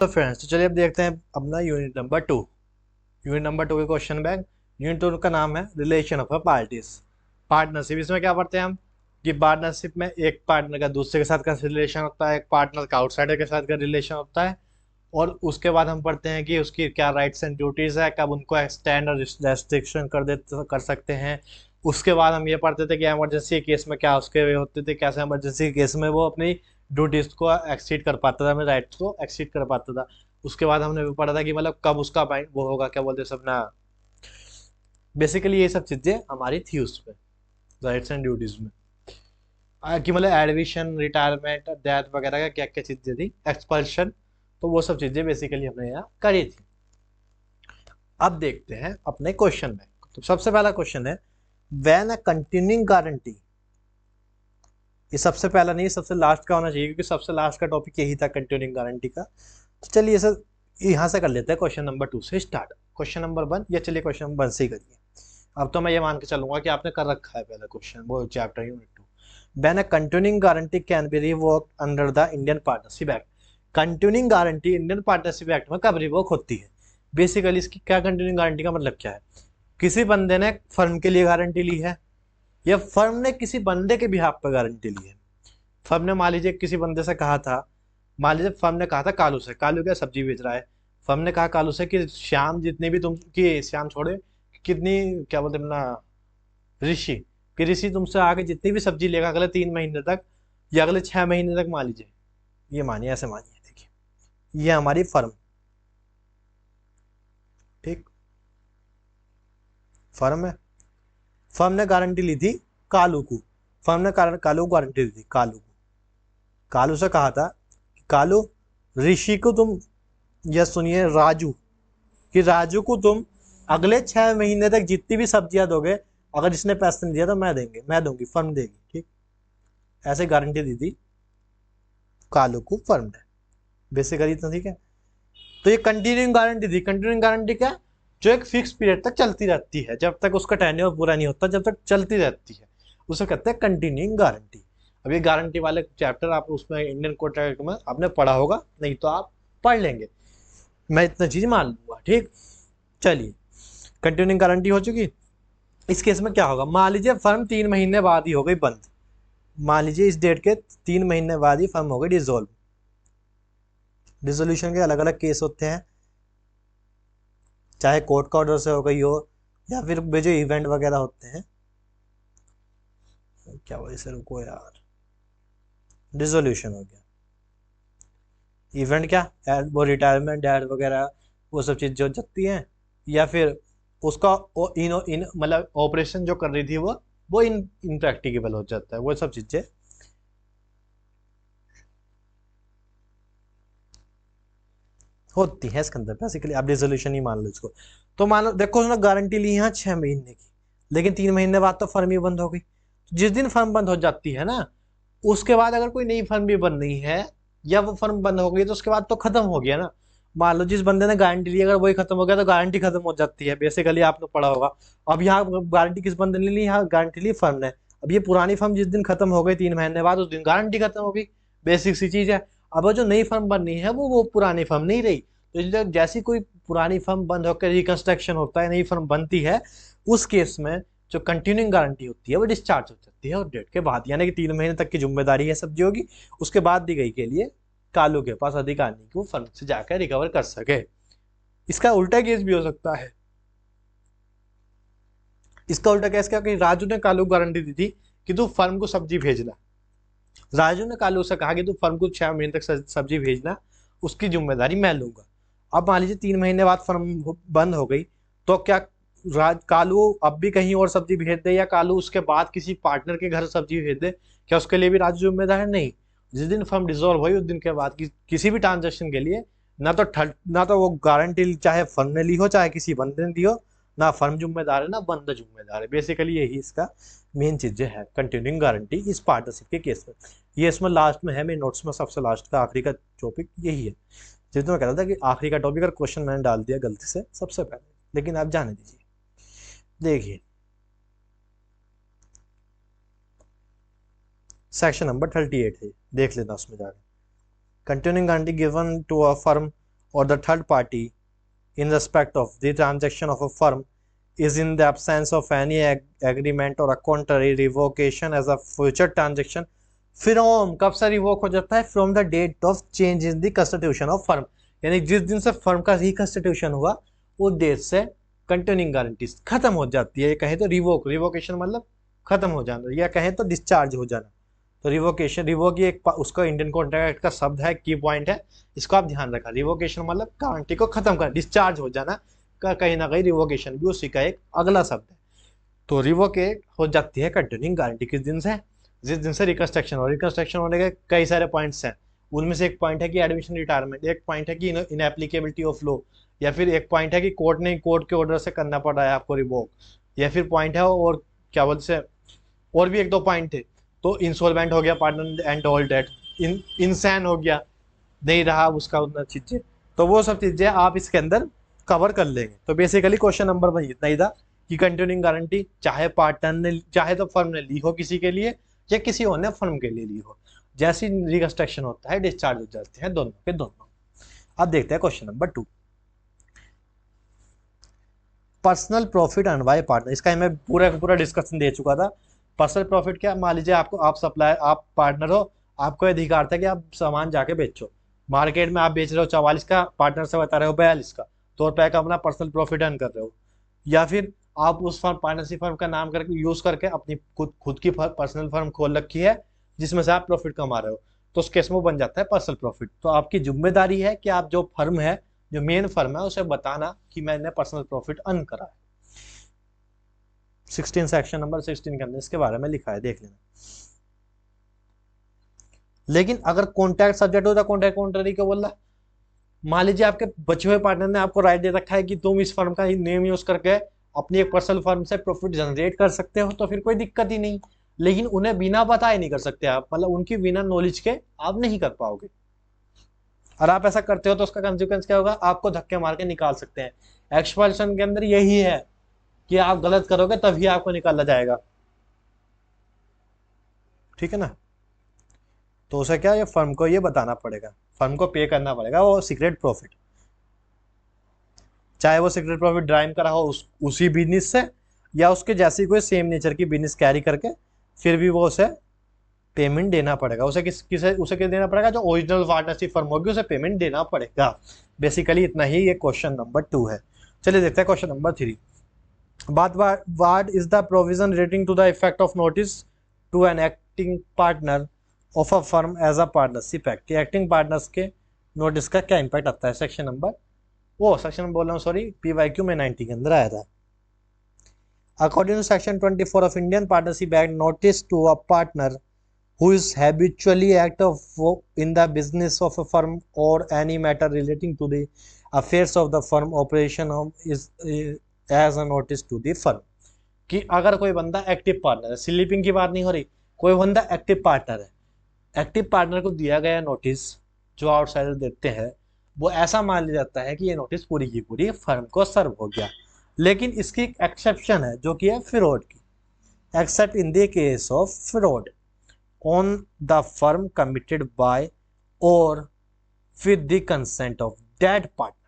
तो फ्रेंड्स, तो चलिए अब देखते हैं अपना यूनिट नंबर 2। यूनिट नंबर 2 के क्वेश्चन बैंक। यूनिट 2 का नाम है relation of a parties, partnership. इसमें क्या पढ़ते हैं हम कि पार्टनरशिप में एक पार्टनर का दूसरे के साथ का रिलेशन होता है, एक पार्टनर का आउटसाइडर के साथ का रिलेशन होता है। और उसके बाद हम पढ़ते हैं कि उसकी क्या राइट्स एंड ड्यूटीज है, कब उनको एक्सटेंड और रेस्ट्रिक्शन कर सकते हैं। उसके बाद हम ये पढ़ते थे कि इमरजेंसी केस में क्या उसके वे होते थे, कैसे इमरजेंसी केस में वो अपनी ड्यूटीज को एक्सीड कर पाता था, अपने राइट्स को एक्सीड कर पाता था। उसके बाद हमने भी पढ़ा था कि मतलब कब उसका माइंड वो होगा, क्या बोलते हैं सब ना। बेसिकली ये सब चीजें हमारी थी उसमें, राइट्स एंड ड्यूटीज में। कि मतलब एडमिशन, रिटायरमेंट, डेथ वगैरह का क्या क्या चीजें थी, एक्सपल्शन। तो वो सब चीजें बेसिकली हमने यहाँ करी थी। अब देखते हैं अपने क्वेश्चन में। तो सबसे पहला क्वेश्चन है व्हेन अ कंटिन्यूइंग गारंटी। ये सबसे पहला नहीं, सबसे लास्ट का होना चाहिए, क्योंकि सबसे लास्ट का टॉपिक यही था कंटिन्यूइंग गारंटी का। तो चलिए सर यहाँ से कर लेते हैं, क्वेश्चन नंबर 2 से स्टार्ट। क्वेश्चन नंबर 1, या चलिए क्वेश्चन नंबर 1 से ही करिए। अब तो मैं ये मान के चलूंगा कि आपने कर रखा है पहला क्वेश्चन, वो chapter unit 2। When a continuing guarantee can be revoked under the Indian partnership act. Continuing guarantee Indian partnership act में कब रिवोक होती है? बेसिकली इसकी क्या, कंटिन्यूइंग गारंटी का मतलब क्या है? किसी बंदे ने फर्म के लिए गारंटी ली है, या फर्म ने किसी बंदे के बिहाफ पर गारंटी ली है। फर्म ने मान लीजिए किसी बंदे से कहा था, मान लीजिए फर्म ने कहा था कालू से, कालू क्या सब्जी बेच रहा है। फर्म ने कहा कालू से कि श्याम जितनी भी तुम कि श्याम छोड़े, कितनी क्या बोलते हैं ना, ऋषि, कि ऋषि तुमसे आगे जितनी भी सब्जी लेगा अगले 3 महीने तक या अगले 6 महीने तक, मान लीजिए, ये मानिए, ऐसे मानिए, देखिए ये हमारी फर्म, ठीक, फर्म है। फर्म ने गारंटी ली थी कालू को, फर्म ने कालू को गारंटी दी थी, कालू को। कालू से कहा था कि कालू, ऋषि को तुम, या सुनिए राजू, कि राजू को तुम अगले 6 महीने तक जितनी भी सब्जियां दोगे, अगर इसने पैसे नहीं दिया तो मैं दूंगी, फर्म देगी, ठीक। ऐसे गारंटी दी थी कालू को फर्म ने, बेसिकली इतना, ठीक है। तो ये कंटिन्यूइंग गारंटी थी। कंटिन्यूइंग गारंटी क्या, जो एक फिक्स पीरियड तक चलती रहती है, जब तक उसका टेन्योर पूरा नहीं होता, जब तक चलती रहती है, उसे कहते हैं कंटिन्यूइंग गारंटी। अब ये गारंटी वाले चैप्टर आप उसमें इंडियन कॉन्ट्रैक्ट में आपने पढ़ा होगा, नहीं तो आप पढ़ लेंगे, मैं इतना चीज मान लूंगा, ठीक। चलिए, कंटिन्यूइंग गारंटी हो चुकी। इस केस में क्या होगा, मान लीजिए फर्म 3 महीने बाद ही हो गई बंद। मान लीजिए इस डेट के 3 महीने बाद ही फर्म हो गई डिसॉल्व। डिसोल्यूशन के अलग अलग केस होते हैं, चाहे कोर्ट का ऑर्डर से हो गई हो, या फिर वे जो इवेंट वगैरह होते हैं, क्या वजह से, रुको यार, डिसोल्यूशन हो गया। इवेंट क्या, वो रिटायरमेंट, डेथ वगैरह, वो सब चीज जो सकती हैं, या फिर उसका इन मतलब ऑपरेशन जो कर रही थी वो इनप्रैक्टिकेबल हो जाता है, वो सब चीजें होती है इसके अंदर। बेसिकली आप डिसोल्यूशन ही मान लो इसको। तो मान लो, देखो उसने गारंटी ली यहाँ 6 महीने की, लेकिन 3 महीने बाद तो फर्म ही बंद हो गई। जिस दिन फर्म बंद हो जाती है ना, उसके बाद अगर कोई नई फर्म भी बन रही है, या वो फर्म बंद हो गई, तो उसके बाद तो खत्म हो गया ना। मान लो जिस बंदे ने गारंटी ली, अगर वही खत्म हो गया तो गारंटी खत्म हो जाती है, बेसिकली आपने पढ़ा होगा। अब यहाँ गारंटी किस बंदे ने ली, यहाँ गारंटी ली फर्म ने। अब ये पुरानी फर्म जिस दिन खत्म हो गई 3 महीने बाद, उस दिन गारंटी खत्म हो गई, बेसिक सी चीज है। अब वो जो नई फर्म बन रही है वो पुरानी फर्म नहीं रही। तो जैसी कोई पुरानी फर्म बंद होकर रिकंस्ट्रक्शन होता है, नई फर्म बनती है, उस केस में जो कंटिन्यूइंग गारंटी होती है वो डिस्चार्ज हो जाती है, और डेट के बाद, यानी कि 3 महीने तक की जिम्मेदारी है सब्जी होगी, उसके बाद दी गई के लिए कालू के पास अधिकार नहीं कि वो फर्म से जाकर रिकवर कर सके। इसका उल्टा केस भी हो सकता है। इसका उल्टा केस क्या, कि राजू ने कालू को गारंटी दी थी कि तू फर्म को सब्जी भेजना। राजू ने कालू से कहा कि तू फर्म को 6 महीने तक सब्जी भेजना, उसकी जिम्मेदारी मैं लूंगा। अब मान लीजिए 3 महीने बाद फर्म बंद हो गई, तो क्या कालू अब भी कहीं और सब्जी भेज दे, या कालू उसके बाद किसी पार्टनर के घर सब्जी भेज दे, क्या उसके लिए भी राजू जिम्मेदार है? नहीं। जिस दिन फर्म डिसॉल्व हुई उस दिन के बाद किसी भी ट्रांजेक्शन के लिए ना तो वो गारंटी चाहे फर्म ने ली हो, चाहे किसी बंदे ने दी हो, ना फर्म जिम्मेदार है ना बंदा जिम्मेदार है। बेसिकली यही इसका मेन चीजें है कंटिन्यूइंग गारंटी इस पार्टनरशिप के केस में। ये इसमें लास्ट में है, मेरे नोट्स में सबसे लास्ट का आखिरी का टॉपिक यही है। जितना मैं कह रहा था कि आखिरी का टॉपिक और क्वेश्चन मैंने डाल दिया गलती से सबसे पहले, लेकिन आप जाने दीजिए। देखिए सेक्शन नंबर 38 है, देख लेना उसमें जाके। Continuing guarantee given to a firm or the third party in respect of the transaction of a firm is in the absence of any agreement or a contrary revocation as a future transaction from कब से revoke हो जाता है from the date of change in the constitution of firm यानी जिस दिन से firm का रिकॉन्स्टिट्यूशन हुआ उस डेट से कंटिन्यूइंग गारंटीज खत्म हो जाती है। कहें तो रिवोकेशन मतलब खत्म हो जाना या कहें तो डिस्चार्ज हो जाना। तो रिवोक ये एक उसका इंडियन कॉन्ट्रैक्ट का शब्द है, की पॉइंट है, इसको आप ध्यान रखा। रिवोकेशन मतलब गारंटी को खत्म करना, डिस्चार्ज हो जाना का कहीं ना कहीं रिवोकेशन भी उसी का एक अगला शब्द है। तो रिवोकेट हो जाती है कंटिन्यूइंग गारंटी किस दिन से, जिस दिन से रिकंस्ट्रक्शन हो। रिकंस्ट्रक्शन होने के कई सारे पॉइंट्स हैं, उनमें से एक पॉइंट है कि एडमिशन रिटायरमेंट, एक पॉइंट है कि इनएप्लीकेबिलिटी ऑफ लॉ, या फिर एक पॉइंट है कि कोर्ट के ऑर्डर से करना पड़ रहा है आपको रिवोक, या फिर पॉइंट है और क्या बोलते हैं और भी एक दो पॉइंट थे। तो इंसॉल्वेंट हो गया पार्टनर एंड ऑल डेट, इंसान हो गया, नहीं रहा उसका उतना चीजें, तो वो सब चीजें आप इसके अंदर कवर कर लेंगे। तो बेसिकली क्वेश्चन नंबर वही इतना ही था कि कंटिन्यूइंग गारंटी चाहे पार्टनर ने चाहे तो फर्म ने ली हो किसी के लिए या किसी और ने फर्म के लिए ली हो, जैसी रिकंस्ट्रक्शन होता है डिस्चार्ज हो जाते हैं दोनों के दोनों। अब देखते हैं question number 2, personal profit earn by partner. इसका मैं पूरा डिस्कशन दे चुका था। पर्सनल प्रॉफिट क्या, मान लीजिए आप सप्लाई, आप पार्टनर हो, आपको अधिकार था कि आप सामान जाके बेचो, मार्केट में आप बेच रहे हो 44 का, पार्टनर से बता रहे हो 42 का, तो रुपए का अपना पर्सनल प्रॉफिट अर्न कर रहे हो। या फिर आप उस फर्म पार्टनरशिप फर्म का नाम करके यूज करके अपनी खुद की पर्सनल फर्म खोल रखी है जिसमें से आप प्रॉफिट कमा रहे हो, तो उस केस में बन जाता है पर्सनल प्रॉफिट। तो आपकी जिम्मेदारी है कि आप जो फर्म है, जो मेन फर्म है, उसे बताना कि मैंने पर्सनल प्रॉफिट अर्न करा है। 16 सेक्शन नंबर 16 के अंदर इसके बारे में लिखा है, देख लेना। लेकिन अगर कॉन्ट्रैक्ट सब्जेक्ट होता, कॉन्ट्रैक्ट कॉन्ट्ररी को बोल रहा, मान लीजिए आपके बचे हुए पार्टनर ने आपको राइट दे रखा है कि तुम इस फर्म का नेम यूज करके अपनी एक पर्सनल फर्म से प्रॉफिट जनरेट कर सकते हो, तो फिर कोई दिक्कत ही नहीं। लेकिन उन्हें बिना बताए नहीं कर सकते आप, मतलब उनकी बिना नॉलेज के आप नहीं कर पाओगे। और आप ऐसा करते हो तो उसका कंसिक्वेंस क्या होगा, आपको धक्के मार के निकाल सकते हैं। एक्सपल्शन के अंदर यही है कि आप गलत करोगे तभी आपको निकाला जाएगा, ठीक है ना। तो उसे क्या, ये फर्म को ये बताना पड़ेगा, फर्म को पे करना पड़ेगा वो सीक्रेट प्रॉफिट, चाहे वो सीक्रेट प्रॉफिट ड्राइव करा हो उसी बिजनेस से या उसके जैसी कोई सेम नेचर की बिजनेस कैरी करके, फिर भी वो उसे पेमेंट देना पड़ेगा। उसे उसे किस देना पड़ेगा, जो ओरिजिनल पार्टनरशिप फर्म होगी उसे पेमेंट देना पड़ेगा। बेसिकली इतना ही ये क्वेश्चन नंबर 2 है। चलिए देखते हैं question number 3। What is the provision relating to the effect of notice to an acting partner of a firm as a partnership act? Acting partners के नोटिस का क्या इम्पैक्ट आता है? सेक्शन नंबर बोल रहा हूँ, सॉरी, PYQ में 90 के अंदर आया था। According to section 24 of Indian Partnership Act, notice to a partner who is habitually active in the business of a firm or any matter relating to the affairs of the firm operation is as a notice to the firm। कि अगर कोई बंदा active partner है, sleeping की बात नहीं हो रही, कोई बंदा एक्टिव पार्टनर है, एक्टिव पार्टनर को दिया गया नोटिस जो आउटसाइडर देते हैं, वो ऐसा मान लिया जाता है कि ये नोटिस पूरी की पूरी फर्म को सर्व हो गया। लेकिन इसकी एक एक्सेप्शन है जो कि है फ्रॉड की, except in the case of fraud on the firm committed by or with the consent of that partner.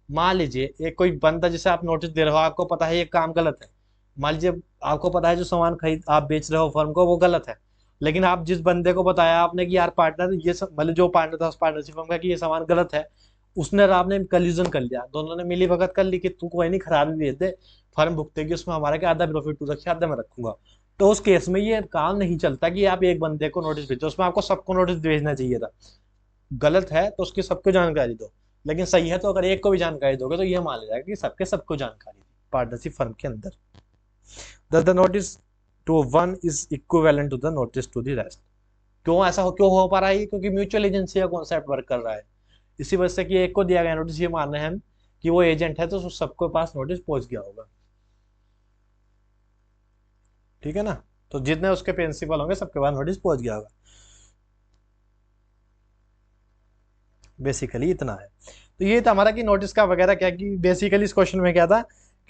मान लीजिए एक कोई बंदा जिसे आप नोटिस दे रहे हो, आपको पता है ये काम गलत है, मान लीजिए आपको पता है जो सामान खरीद आप बेच रहे हो फर्म को वो गलत है, लेकिन आप जिस बंदे को बताया आपने कि यार पार्टनर ये मतलब जो पार्टनर था उस पार्टनरशिप फर्म का कि ये सामान गलत है, उसने और आपने कल्यूजन कर लिया, दोनों ने मिली भगत कर ली कि तू कोई नहीं खराब ही भेज दे, फर्म भुगतेगी, उसमें हमारा क्या आधा प्रॉफिट तू रखे आधा मैं रखूंगा। तो उस केस में ये काम नहीं चलता कि आप एक बंदे को नोटिस भेजो, उसमें आपको सबको नोटिस भेजना चाहिए था। गलत है तो उसकी सबको जानकारी दो, लेकिन सही है तो अगर एक को भी जानकारी दोगे तो ये मान लिया जाएगा कि सबको जानकारी दी पार्टनरशिप फर्म के अंदर। The notice to one is equivalent to the notice to the rest. क्यों हो पा रहा है? क्योंकि म्यूचुअल एजेंसी का कॉन्सेप्ट वर्क कर रहा है। इसी वजह से कि एक को दिया गया नोटिस, ये मान रहे हैं हम कि वो एजेंट है तो सबके पास नोटिस पहुंच गया होगा, ठीक है ना। तो जितने उसके प्रिंसिपल होंगे सबके पास नोटिस पहुंच गया होगा। बेसिकली इतना है। तो ये था हमारा कि नोटिस का वगैरह क्या, कि बेसिकली इस क्वेश्चन में क्या था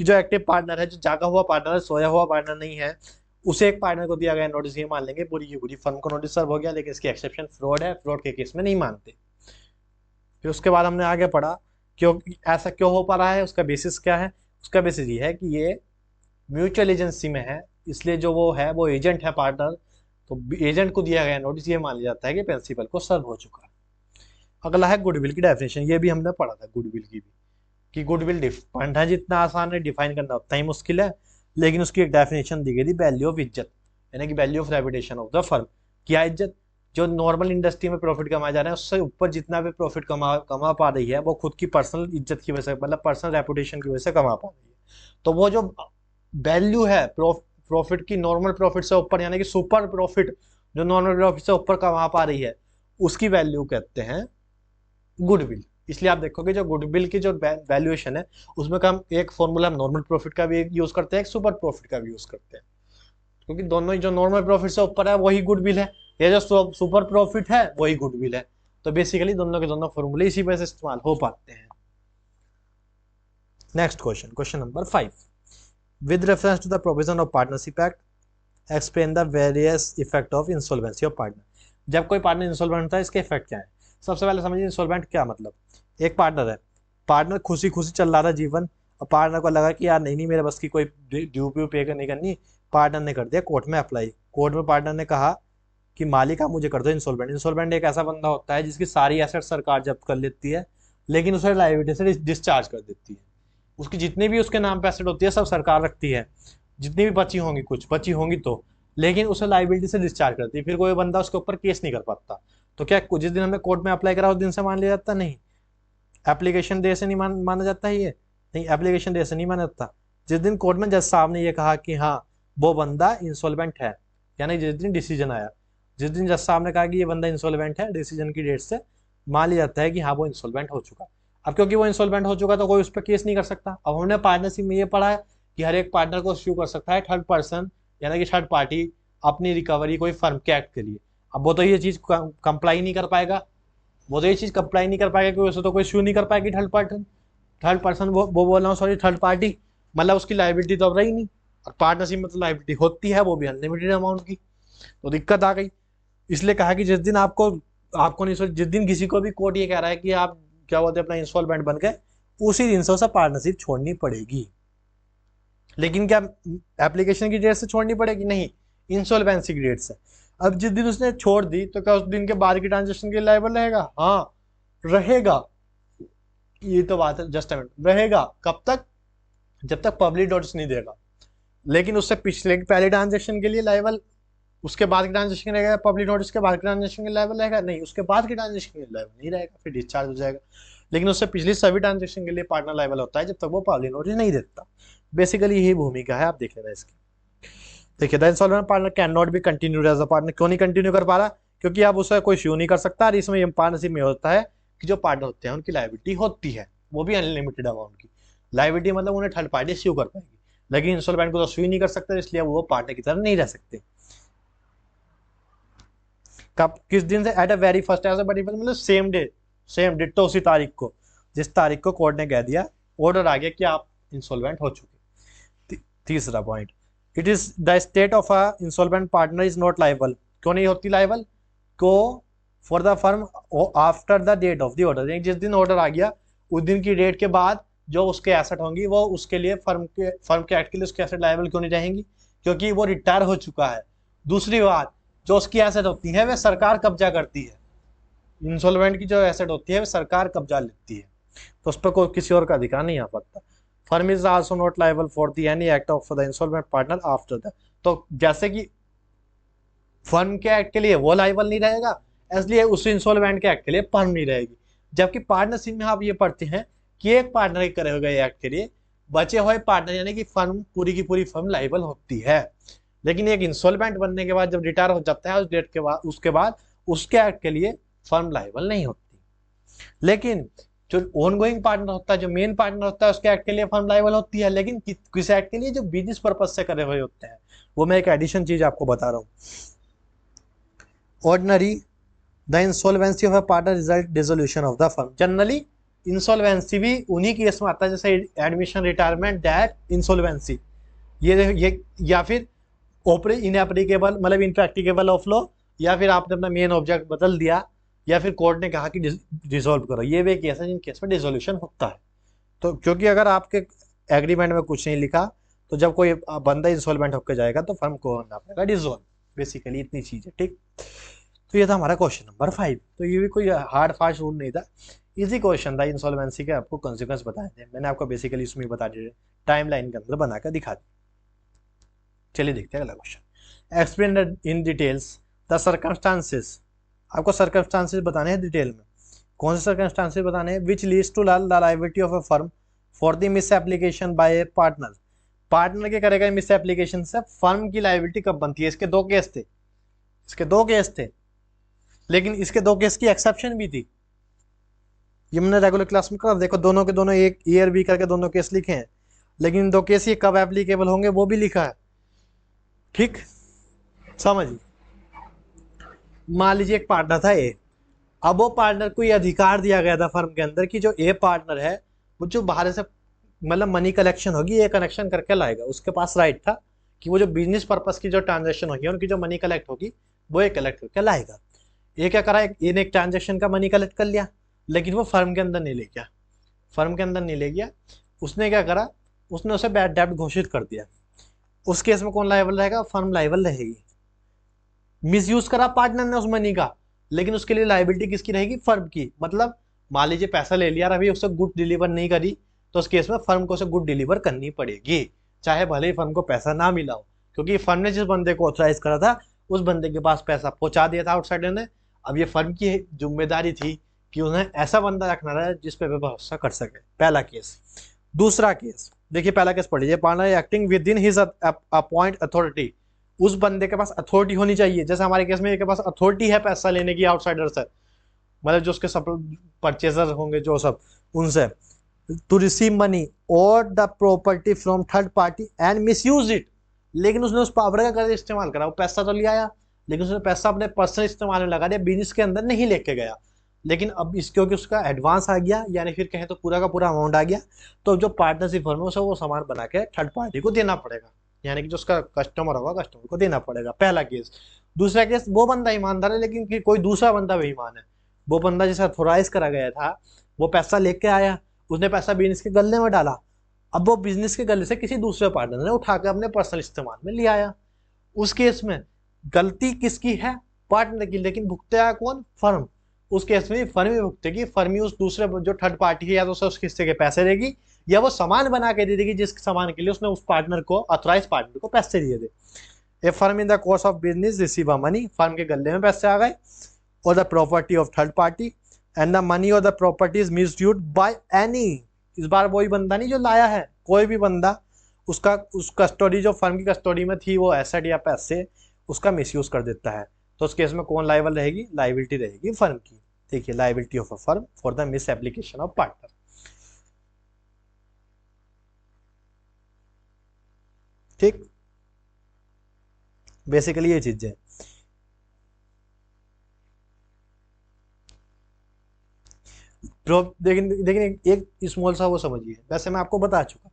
कि जो एक्टिव पार्टनर है, जो जागा हुआ पार्टनर है, सोया हुआ पार्टनर नहीं है, उसे एक पार्टनर को दिया गया नोटिस, ये मान लेंगे पूरी की पूरी फर्म को नोटिस सर्व हो गया। लेकिन इसकी एक्सेप्शन फ्रॉड है, फ्रॉड के केस में नहीं मानते। फिर उसके बाद हमने आगे पढ़ा क्योंकि ऐसा क्यों हो पा रहा है, उसका बेसिस क्या है? उसका बेसिस ये है कि ये म्यूचुअल एजेंसी में है, इसलिए जो वो है वो एजेंट है पार्टनर, तो एजेंट को दिया गया नोटिस ये मान लिया जाता है कि प्रिंसिपल को सर्व हो चुका है। अगला है गुडविल की डेफिनेशन, ये भी हमने पढ़ा था गुडविल की भी, कि गुडविल पढ़ना जितना आसान है डिफाइन करना उतना ही मुश्किल है, लेकिन उसकी एक डेफिनेशन दी गई थी, वैल्यू ऑफ इज्जत, यानी कि value of reputation of the firm. क्या इज्जत? जो नॉर्मल इंडस्ट्री में प्रॉफिट कमाया जा रहा है उससे ऊपर जितना भी प्रॉफिट कमा पा रही है वो खुद की पर्सनल इज्जत की वजह से, मतलब पर्सनल रेपुटेशन की वजह से कमा पा रही है। तो वो जो वैल्यू है प्रॉफिट की, नॉर्मल प्रॉफिट से ऊपर, यानी कि सुपर प्रॉफिट जो नॉर्मल प्रॉफिट से ऊपर कमा पा रही है, उसकी वैल्यू कहते हैं गुडविल। इसलिए आप देखोगे जो गुडविल की जो वैल्यूएशन है उसमें हम एक फॉर्मूला नॉर्मल प्रॉफिट का भी यूज करते हैं, एक सुपर प्रॉफिट का भी यूज करते हैं, क्योंकि दोनों ही जो नॉर्मल प्रॉफिट से ऊपर है वही गुडविल है, या जो सुपर प्रॉफिट है वही गुडविल है। तो बेसिकली दोनों के दोनों फॉर्मूले इसी वजह से इस्तेमाल हो पाते हैं। Next question, question number 5, with reference to the provision of partnership act explain the various effect of insolvency of partner. जब कोई पार्टनर इंसॉल्वेंट होता है इसके इफेक्ट क्या है? सबसे पहले समझिए इंसॉल्वेंट क्या मतलब। एक पार्टनर है, पार्टनर खुशी खुशी चल रहा था जीवन, और पार्टनर को लगा कि यार नहीं मेरे बस की कोई ड्यू पे नहीं करनी, पार्टनर ने कर दिया कोर्ट में अप्लाई। कोर्ट में पार्टनर ने कहा कि मालिक आप मुझे कर दो इंसॉल्वेंट। इंसॉल्वेंट एक ऐसा बंदा होता है जिसकी सारी एसेट सरकार जब्त कर लेती है, लेकिन उसे लायबिलिटी से डिस्चार्ज कर देती है। उसकी जितनी भी उसके नाम पे एसेट होती है सब सरकार रखती है, जितनी भी बची होंगी, कुछ बची होंगी तो, लेकिन उसे लायबिलिटी से डिस्चार्ज करती है। फिर कोई बंदा उसके ऊपर केस नहीं कर पाता। तो क्या जिस दिन हमने कोर्ट में अप्लाई करा उस दिन से मान लिया जाता? नहीं। एप्लीकेशन डे से नहीं माना जाता है ये? नहीं, एप्लीकेशन डे से नहीं माना जाता। जिस दिन कोर्ट में जज साहब ने ये कहा कि हाँ वो बंदा इंसॉल्वेंट है, यानी जिस दिन डिसीजन आया, जिस दिन जज साहब ने कहा कि ये बंदा इंसॉल्वेंट है, डिसीजन की डेट से मान लिया जाता है कि हाँ वो इंसॉल्वेंट हो चुका। अब क्योंकि वो इंसॉल्वेंट हो चुका तो कोई उस पर केस नहीं कर सकता। अब हमने पार्टनरशिप में ये पढ़ा है कि हर एक पार्टनर को इश्यू कर सकता है थर्ड पर्सन, यानी कि थर्ड पार्टी, अपनी रिकवरी कोई फर्म के एक्ट के लिए। अब वो तो ये चीज कंप्लाई नहीं कर पाएगा, वो तो ये चीज कंप्लाई नहीं कर पाएगा क्योंकि उसे तो कोई इश्यू नहीं कर पाएगी थर्ड पर्सन वो बोल रहा हूँ सॉरी, थर्ड पार्टी, मतलब उसकी लाइबिलिटी तो अब रही नहीं। और पार्टनरशिप में तो लाइबिलिटी होती है, वो भी अनलिमिटेड अमाउंट की, तो दिक्कत आ गई। इसलिए कहा कि जिस दिन आपको नहीं, जिस दिन किसी को भी कोर्ट ये कह रहा है कि आप क्या बोलते हैं अपना इंस्टॉलमेंट बन गए, उसी दिन से उसे पार्टनरशिप छोड़नी पड़ेगी। लेकिन क्या एप्लीकेशन की डेट से छोड़नी पड़ेगी? नहीं, इंसॉल्वेंसी की डेट से। अब जिस दिन उसने छोड़ दी तो क्या उस दिन के बाद की ट्रांजेक्शन के लिए लायबल रहेगा? हाँ रहेगा। ये तो बात है, जस्ट रहेगा। कब तक? जब तक पब्लिक नोटिस नहीं देगा। लेकिन उससे पिछले पहले ट्रांजेक्शन के लिए लायबल, उसके बाद की ट्रांजेक्शन रहेगा, पब्लिक नोटिस के बाद की ट्रांजेक्शन के लेवल रहेगा? नहीं, उसके बाद की ट्रांजेक्शन के लेवल नहीं रहेगा, फिर डिस्चार्ज हो जाएगा। लेकिन उससे पिछली सभी ट्रांजेक्शन के लिए पार्टनर लेवल होता है जब तक वो पब्लिक नोटिस नहीं देता। बेसिकली यही भूमिका है, आप देख लेना इसकी। देखिए, the insolvent partner can not be continued as a partner. क्यों नहीं कंटिन्यू कर पा रहा? क्योंकि अब उसे कोई इश्यू नहीं कर सकता। और इसमें पार्टनरशिप में होता है कि जो पार्टनर होते हैं उनकी लायबिलिटी होती है, वो भी अनलिमिटेड अमाउंट की लायबिलिटी, मतलब उन्हें थर्ड पार्टी इश्यू कर पाएगी। लेकिन इंसॉल्वेंट को तो इश्यू नहीं कर सकते, इसलिए वो पार्टनर की तरह नहीं रह सकते। कब, किस दिन से? At a very first, as a very first मतलब सेम डे, सेम डिट्टो उसी तारीख को, जिस तारीख को कोर्ट ने कह दिया, ऑर्डर आ गया कि आप इंसॉल्वेंट हो चुके। तीसरा point, it is the state of a insolvent partner is not liable. क्यों नहीं होती लायबल? को for the firm after the date of the order, जिस दिन ऑर्डर आ गया उस दिन की डेट के बाद जो उसके एसेट होंगी वो उसके लिए फर्म के एक्ट के लिए उसके एसेट लायबल क्यों नहीं रहेंगी? क्योंकि वो रिटायर हो चुका है। दूसरी बात, जो उसकी एसेट होती है वह सरकार कब्जा करती है। इंसॉल्वेंट की जो एसेट होती है वह सरकार कब्जा लेती है, तो उस पर कोई किसी और का अधिकार नहीं आ पाता। Firm is also not liable for the any act of the insolvent partner after the. तो जैसे कि फर्म के एक्ट के लिए वो लायबल नहीं रहेगा, इसलिए उस इंसॉल्वेंट के एक्ट के लिए फर्म नहीं रहेगी। जबकि पार्टनरशिप में आप ये पढ़ते हैं कि एक पार्टनर के करे हुए एक्ट के लिए बचे हुए पार्टनर, यानी कि फर्म पूरी की पूरी फर्म लायबल होती है। लेकिन एक इंसॉल्वेंट बनने के बाद जब रिटायर हो जाता है उस डेट के बाद, उसके बाद उसके एक्ट के लिए फर्म लायबल नहीं होती। लेकिन जो ऑनगोइंग पार्टनर होता है, जो मेन पार्टनर होता है, उसके एक्ट के लिए फर्म लायबल होती है। लेकिन किस एक्ट के लिए? जो बिजनेस पर्पज से करे हुए होते हैं। वो मैं एक एडिशन चीज आपको बता रहा हूँ। Ordinary the insolvency of a partner result dissolution of the firm. Generally insolvency भी उन्हीं केस में आता है, जैसे एडमिशन, रिटायरमेंट, डेथ, इंसॉल्वेंसी, ये या फिर इनएप्लीकेबल मतलब इनप्रैक्टिकेबल ऑफ लॉ, या फिर आपने अपना मेन ऑब्जेक्ट बदल दिया या फिर कोर्ट ने कहा कि डिसॉल्व करो, ये भी एक केस है जिन केस में डिसोल्यूशन होता है। तो क्योंकि अगर आपके एग्रीमेंट में कुछ नहीं लिखा तो जब कोई बंदा इंसॉल्वेंट होकर जाएगा तो फर्म को होना पड़ेगा डिसॉल्व, बेसिकली इतनी चीज है। ठीक, तो ये था हमारा क्वेश्चन नंबर 5। तो ये भी कोई हार्ड फास्ट रूल नहीं था, इजी क्वेश्चन था। इंसॉल्वेंसी के आपको कॉन्सिक्वेंस बताए थे मैंने, आपको बेसिकली इसमें बता दिए, टाइम लाइन के अंदर बनाकर दिखा दी। चलिए देखते हैं अगला question. Explain in details the circumstances, आपको सर्कमस्टांसेस बताने हैं डिटेल में। कौन से सर्कमस्टांसेस बताने हैं? Which leads to the liability of a firm for the misapplication by a partner. Partner के करेगा मिस एप्लीकेशन से फर्म की लायबिलिटी कब बनती है? इसके दो केस थे, इसके दो केस थे, लेकिन इसके दो केस की एक्सेप्शन भी थी। ये मैंने रेगुलर क्लास में कहा, देखो दोनों के दोनों एक ईयर बी करके दोनों केस लिखे हैं, लेकिन दो केस ये कब एप्लीकेबल होंगे वो भी लिखा है। ठीक, समझिए। मान लीजिए एक पार्टनर था ए, अब वो पार्टनर को ये अधिकार दिया गया था फर्म के अंदर कि जो ए पार्टनर है वो जो बाहर से मतलब मनी कलेक्शन होगी ये कलेक्शन करके लाएगा। उसके पास राइट था कि वो जो बिजनेस पर्पस की जो ट्रांजेक्शन होगी उनकी जो मनी कलेक्ट होगी वो ये कलेक्ट करके लाएगा। ये क्या करा, ए ने एक ट्रांजेक्शन का मनी कलेक्ट कर लिया, लेकिन वो फर्म के अंदर नहीं ले गया, फर्म के अंदर नहीं ले गया। उसने क्या करा, उसने उसे बैड डेब्ट घोषित कर दिया। उस केस में कौन लायबल रहेगा? फर्म लायबल रहेगी। मिसयूज करा पार्टनर ने उस मनी का, लेकिन उसके लिए लायबिलिटी किसकी रहेगी? फर्म की। मतलब मान लीजिए पैसा ले लिया और अभी उसे गुड डिलीवर नहीं करी, तो उस केस में फर्म को उसे गुड डिलीवर करनी पड़ेगी, चाहे भले ही फर्म को पैसा ना मिला हो, क्योंकि फर्म ने जिस बंदे को ऑथराइज करा था उस बंदे के पास पैसा पहुंचा दिया था आउटसाइडर ने। अब ये फर्म की जिम्मेदारी थी कि उन्हें ऐसा बंदा रखना था जिस पे भरोसा कर सके। पहला केस। दूसरा केस देखिए, पहला केस पढ़ लीजिए। Partner acting within his appoint authority, उस बंदे के पास अथॉरिटी होनी चाहिए। जैसे हमारे केस में एक के पास अथॉरिटी है पैसा लेने की आउटसाइडर से, मतलब जो उसके सब परचेजर होंगे जो सब, उनसे to receive money or the property from third party and misuse it. लेकिन उसने उस पावर का गलत इस्तेमाल करा, वो पैसा तो ले आया लेकिन उसने पैसा अपने पर्सनल इस्तेमाल में लगा दिया, बिजनेस के अंदर नहीं लेके गया। लेकिन अब इस क्योंकि उसका एडवांस आ गया, यानी फिर कहें तो पूरा का पूरा अमाउंट आ गया, तो जो पार्टनरशिप फर्म है उसे वो सामान बना के थर्ड पार्टी को देना पड़ेगा, यानी कि जो उसका कस्टमर होगा कस्टमर को देना पड़ेगा। पहला केस। दूसरा केस, वो बंदा ईमानदार है लेकिन कि कोई दूसरा बंदा बेईमान है। वो बंदा जिसे ऑथोराइज करा गया था वो पैसा लेके आया, उसने पैसा बिजनेस के गले में डाला, अब वो बिजनेस के गले से किसी दूसरे पार्टनर ने उठाकर अपने पर्सनल इस्तेमाल में ले आया। उस केस में गलती किसकी है? पार्टनर की, लेकिन भुगतेगा कौन? फर्म। उस केस में फर्म ही भुगतेगी, फर्म ही उस दूसरे जो थर्ड पार्टी है या तो उस हिस्से के पैसे देगी या वो सामान बना के दे देगी जिस सामान के लिए उसने उस पार्टनर को, अथोराइज पार्टनर को पैसे दिए थे। A firm in the course of business receive a money, firm के गले में पैसे आ गए, or the property of third party and the money or the property is misused by any. इस बार वही बंदा नहीं जो लाया है, कोई भी बंदा उसका उस कस्टडी जो फर्म की कस्टडी में थी वो एसेट या पैसे उसका मिसयूज कर देता है, तो उस केस में कौन लायबल रहेगी? लायबिलिटी रहेगी फर्म की। देखिए, liability of a firm for the miss application of partner. ठीक, बेसिकली ये चीजें। लेकिन एक स्मॉल सा वो समझिए, वैसे मैं आपको बता चुका,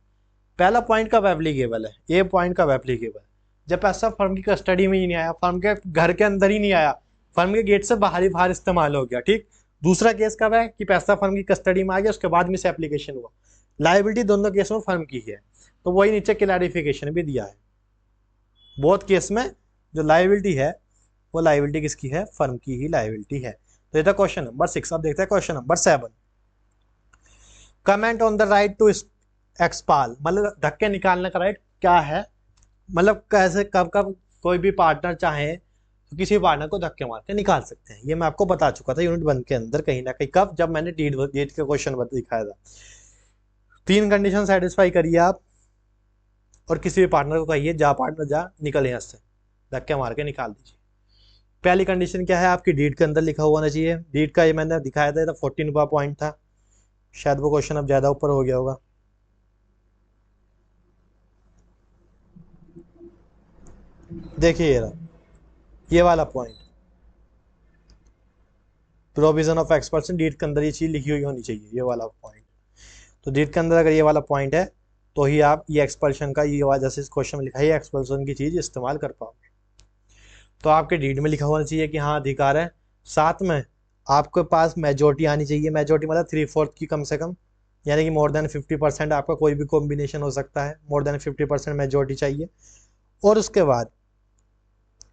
पहला पॉइंट कब एप्लीकेबल है? ए पॉइंट कब एप्लीकेबल? जब पैसा फर्म की कस्टडी में ही नहीं आया, फर्म के घर के अंदर ही नहीं आया, फर्म के गेट से बाहर ही बाहर इस्तेमाल हो गया। ठीक। दूसरा केस कब है कि पैसा फर्म की कस्टडी में आ गया, उसके बाद मिस एप्लीकेशन हुआ। लायबिलिटी दोनों केस में फर्म की है, तो वही नीचे क्लैरिफिकेशन भी दिया है। बहुत केस में जो लायबिलिटी है वो लायबिलिटी किसकी है? फर्म की ही लायबिलिटी है। तो ये था क्वेश्चन नंबर 6। अब देखते हैं question number 7। Comment on the right to expel, मतलब धक्के निकालने का राइट क्या है, मतलब कैसे कब कब कोई भी पार्टनर चाहे तो किसी पार्टनर को धक्के मार के निकाल सकते हैं। ये मैं आपको बता चुका था यूनिट 1 के अंदर कहीं ना कहीं, कब? जब मैंने डीड के क्वेश्चन दिखाया था। 3 कंडीशन सेटिस्फाई करिए आप और किसी भी पार्टनर को कहिए जा पार्टनर जा, निकल यहाँ से, धक्के मार के निकाल दीजिए। पहली कंडीशन क्या है? आपकी डीड के अंदर लिखा हुआ होना चाहिए। डीड का ये मैंने दिखाया था, 14वां पॉइंट था, शायद वो क्वेश्चन अब ज्यादा ऊपर हो गया होगा। देखिए ये वाला पॉइंट, प्रोविजन ऑफ एक्सपर्सन, डीड के अंदर ये चीज लिखी हुई होनी चाहिए, ये वाला पॉइंट। तो डीड के अंदर अगर ये वाला पॉइंट है तो ही आप ये एक्सपल्शन का, ये जैसे इस क्वेश्चन में लिखा है, एक्सपल्शन की चीज इस्तेमाल कर पाओगे। तो आपके डीड में लिखा होना चाहिए कि हाँ अधिकार है। साथ में आपके पास मेजोरिटी आनी चाहिए, मेजोरिटी मतलब 3/4 की कम से कम, यानी कि मोर देन 50% आपका कोई भी कॉम्बिनेशन हो सकता है, मोर देन 50% मेजोरिटी चाहिए। और उसके बाद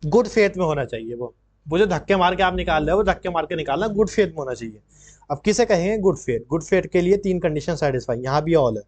गुड फेथ में होना चाहिए, वो जो धक्के मार के आप निकाल रहे हो वो धक्के मार के निकालना गुड फेथ में होना चाहिए। अब किसे कहेंगे गुड फेथ? गुड फेथ के लिए 3 कंडीशन सेटिस्फाई, यहाँ भी ऑल है,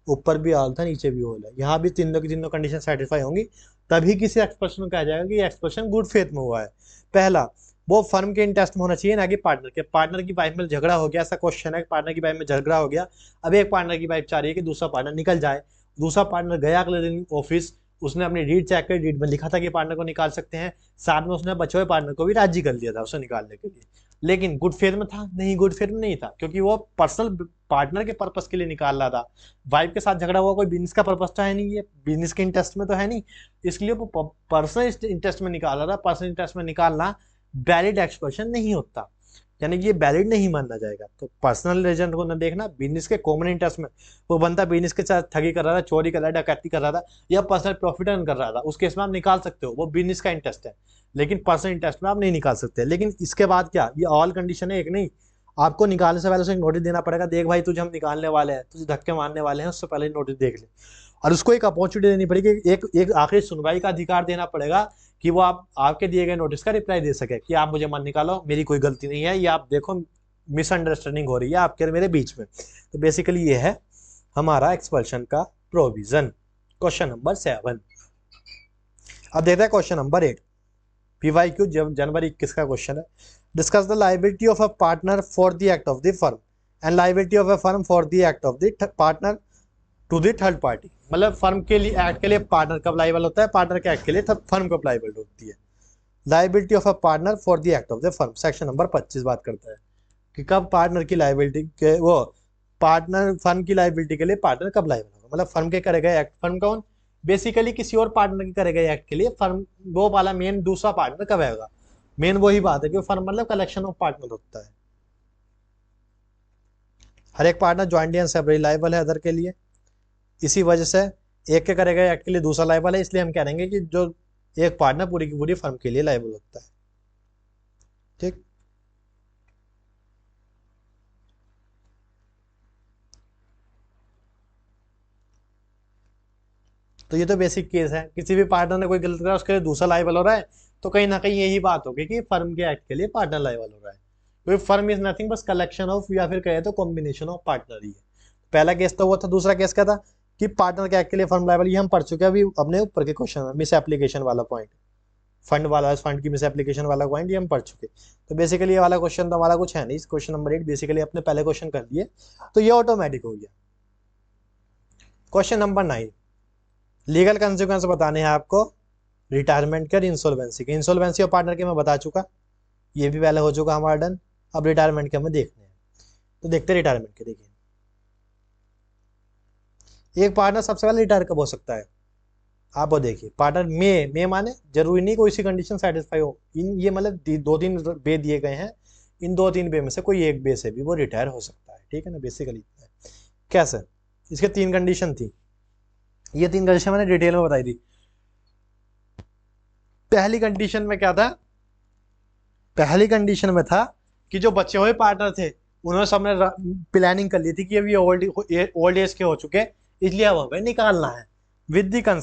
ऊपर भी ऑल था, नीचे भी ऑल है, यहाँ भी तीनों की तीनों कंडीशन सेटिस्फाई होंगी, तभी किसी एक्सप्रेशन को कहा जाएगा कि एक्सप्रेशन गुड फेथ में हुआ है। पहला, वो फर्म के इंटरेस्ट में होना चाहिए, ना कि पार्टनर के। पार्टनर की वाइफ में झगड़ा हो गया, ऐसा क्वेश्चन है, पार्टनर की वाइफ में झगड़ा हो गया, अब एक पार्टनर की वाइफ चाह रही है कि दूसरा पार्टनर निकल जाए, दूसरा पार्टनर गया अगले दिन ऑफिस, उसने अपनी रीड चेक कर, रीड में लिखा था कि पार्टनर को निकाल सकते हैं, साथ में उसने बचे हुए पार्टनर को भी राजी कर लिया था उसे निकालने के लिए, लेकिन गुड फेथ में था? नहीं, गुड फेथ में नहीं था, क्योंकि वो पर्सनल पार्टनर के पर्पस के लिए निकाल रहा था। वाइफ के साथ झगड़ा हुआ कोई बिजनेस का पर्पस तो है नहीं, ये बिजनेस के इंटरेस्ट में तो है नहीं, इसलिए वो पर्सनल इंटरेस्ट में निकाल रहा था। पर्सनल इंटरेस्ट में निकालना वैलिड एक्सप्रेशन नहीं होता, यानी कि ये वैलिड नहीं माना जाएगा। तो पर्सनल रीजन को न देखना, बिजनेस के कॉमन इंटरेस्ट में वो बंदा बिजनेस के साथ ठगी कर रहा था, चोरी कर रहा था, डकैती कर रहा था, या पर्सनल प्रॉफिट अर्न कर रहा था, उस केस में आप निकाल सकते हो, वो बिजनेस का इंटरेस्ट है, लेकिन पर्सनल इंटरेस्ट में आप नहीं निकाल सकते। लेकिन इसके बाद क्या, ये ऑल कंडीशन है एक नहीं, आपको निकालने से पहले उसे नोटिस देना पड़ेगा, देख भाई तुझे हम निकालने वाले हैं, तुझे धक्के मारने वाले हैं, उससे पहले नोटिस देख ले। और उसको एक अपॉर्चुनिटी देनी पड़ेगी, एक आखिरी सुनवाई का अधिकार देना पड़ेगा कि वो आपके दिए गए नोटिस का रिप्लाई दे सके कि आप मुझे मत निकालो, मेरी कोई गलती नहीं है, ये आप देखो मिसअंडरस्टैंडिंग हो रही है आपके और मेरे बीच में। तो बेसिकली ये है हमारा एक्सपल्शन का प्रोविजन। Question number 7। अब देखते हैं क्वेश्चन नंबर 8, PYQ जनवरी 21 का क्वेश्चन है। Discuss the liability of a partner for the act of the firm and liability of a firm for the act of the partner to the third party. मतलब firm के लिए act के लिए partner कब liable होता है, partner के act के लिए फर्म कब लायबल होती है। Liability of a partner for the act of the firm, section number 25 बात करता है कि कब पार्टनर की लायबिलिटी के वो पार्टनर फर्म की लायबिलिटी के लिए पार्टनर कब लायबल होगा। मतलब फर्म के करे गए एक्ट, फर्म कौन, बेसिकली किसी और पार्टनर के करे गए एक्ट के लिए फर्म वो वाला मेन दूसरा पार्टनर कब आएगा। मेन वही बात है कि फर्म मतलब कलेक्शन ऑफ पार्टनर होता है, हर एक partner jointly and separately liable है अदर के लिए, इसी वजह से एक के करे गए एक्ट के लिए दूसरा लायबल है, इसलिए हम कह देंगे कि जो एक पार्टनर पूरी की पूरी फर्म के लिए लायबल होता है। ठीक, तो ये तो बेसिक केस है, किसी भी पार्टनर ने कोई गलत करा उसके लिए दूसरा लायबल हो रहा है, तो कहीं ना कहीं यही बात होगी कि फर्म के एक्ट के लिए पार्टनर लायबल हो रहा है, क्योंकि फर्म इज नथिंग बस कलेक्शन ऑफ, या फिर कहे तो कॉम्बिनेशन ऑफ पार्टनर ही है। पहला केस तो वो था, दूसरा केस क्या था कि पार्टनर के एक्ट के लिए फर्म लायबल, ये हम पढ़ चुके हैं अभी अपने ऊपर के क्वेश्चन में, मिस एप्लीकेशन वाला पॉइंट, फंड वाला, फंड की मिस एप्लीकेशन वाला पॉइंट ये हम पढ़ चुके। तो बेसिकली ये वाला क्वेश्चन तो हमारा कुछ है नहीं, क्वेश्चन नंबर 8 बेसिकली अपने पहले क्वेश्चन कर दिए, तो ये ऑटोमेटिक हो गया। क्वेश्चन नंबर 9, लीगल कंसिक्वेंस बताने हैं आपको रिटायरमेंट के और इंसॉल्वेंसी के। इंसॉल्वेंसी और पार्टनर के मैं बता चुका, ये भी पहले हो चुका हमारा डन। अब रिटायरमेंट के हमें देखने हैं, तो देखते हैं रिटायरमेंट के। देखिए एक पार्टनर सबसे पहले रिटायर कब हो सकता है, आप वो देखिए। पार्टनर में माने जरूरी नहीं कोई सी कंडीशन सेटिस्फाई हो, इन ये मतलब 2-3 बे दिए गए हैं, इन 2-3 बे में से कोई एक बे से भी वो रिटायर हो सकता है, ठीक है ना, बेसिकली इतना है। कैसे, इसके 3 कंडीशन थी, ये 3 कंडीशन मैंने डिटेल में बताई थी। पहली कंडीशन में क्या था, पहली कंडीशन में था कि जो बचे हुए पार्टनर थे उन्होंने सबने प्लानिंग कर ली थी कि अभी ओल्ड एज के हो चुके, इसलिए अब हमें निकालना है विद दी